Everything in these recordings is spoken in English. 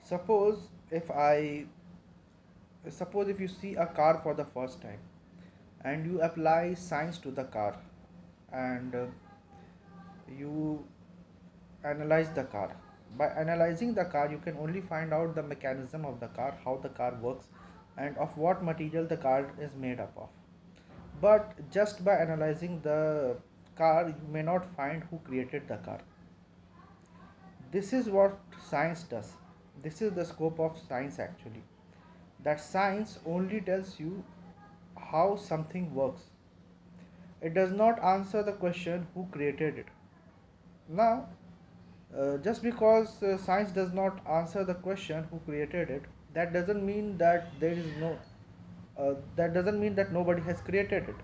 Suppose if I suppose if you see a car for the first time and you apply science to the car, and you analyze the car. By analyzing the car, you can only find out the mechanism of the car, how the car works, and of what material the car is made up of. But just by analyzing the car, you may not find who created the car. This is what science does. This is the scope of science actually. That science only tells you how something works. It does not answer the question who created it. Now, just because science does not answer the question who created it, that doesn't mean that there is no that doesn't mean that nobody has created it.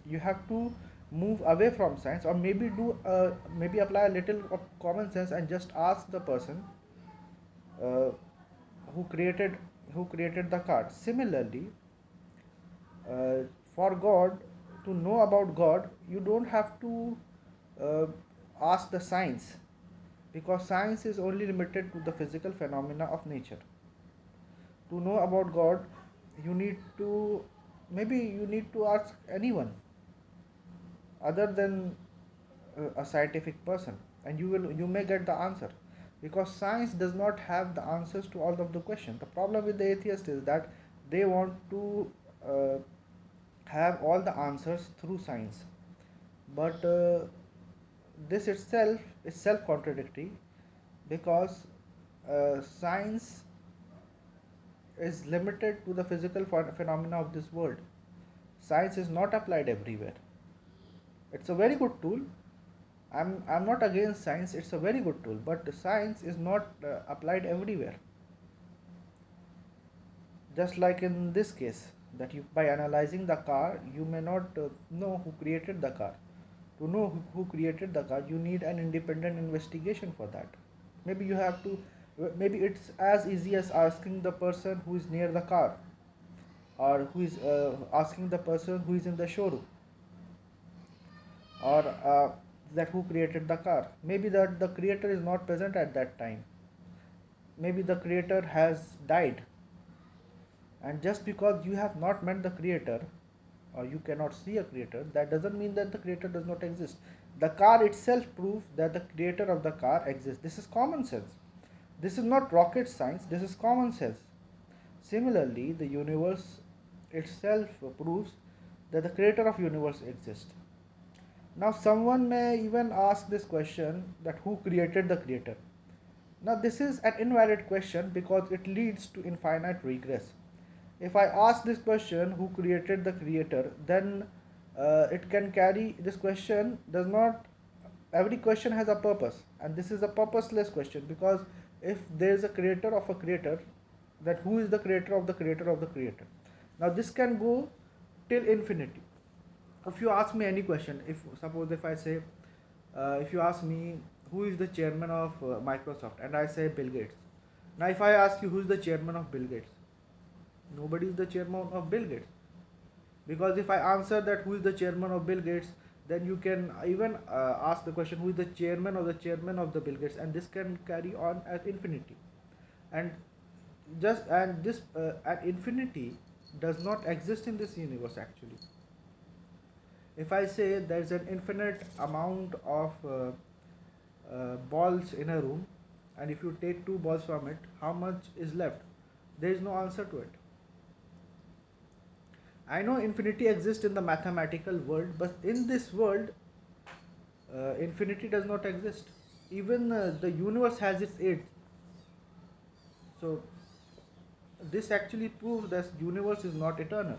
You have to move away from science, or maybe apply a little of common sense and just ask the person uh, who created who created the card. Similarly, uh, for God, to know about God, you don't have to uh, ask the science, because science is only limited to the physical phenomena of nature. To know about God, you need to maybe you need to ask anyone other than a scientific person, and you may get the answer, because science does not have the answers to all of the questions. The problem with the atheist is that they want to uh, have all the answers through science, but this itself is self contradictory, because science is limited to the physical phenomena of this world. Science is not applied everywhere. It's a very good tool. I'm not against science. It's a very good tool, but science is not applied everywhere. Just like in this case, that you by analyzing the car, you may not know who created the car. To know who created the car, you need an independent investigation for that. Maybe you have to. Maybe it's as easy as asking the person who is near the car, or who is asking the person who is in the showroom, or that who created the car. Maybe that the creator is not present at that time. Maybe the creator has died, and just because you have not met the creator, or you cannot see a creator, that doesn't mean that the creator does not exist. The car itself proves that the creator of the car exists. This is common sense. This is not rocket science, this is common sense. Similarly, the universe itself proves that the creator of universe exists. Now someone may even ask this question, that who created the creator. Now this is an invalid question, because it leads to infinite regress. If I ask this question, who created the creator, then it can carry, this question does not, every question has a purpose, and this is a purposeless question, because if there is a creator of a creator, that who is the creator of the creator of the creator. Now this can go till infinity. If you ask me any question, if suppose if I say, if you ask me who is the chairman of Microsoft, and I say Bill Gates. Now if I ask you who is the chairman of Bill Gates, nobody is the chairman of Bill Gates, because if I answer that who is the chairman of Bill Gates, then you can even ask the question who is the chairman of the Bill Gates, and this can carry on at infinity. And this at infinity does not exist in this universe actually. If I say there's an infinite amount of balls in a room, and if you take two balls from it, how much is left? There is no answer to it. I know infinity exists in the mathematical world, but in this world, infinity does not exist. Even the universe has its age. So this actually proves that universe is not eternal.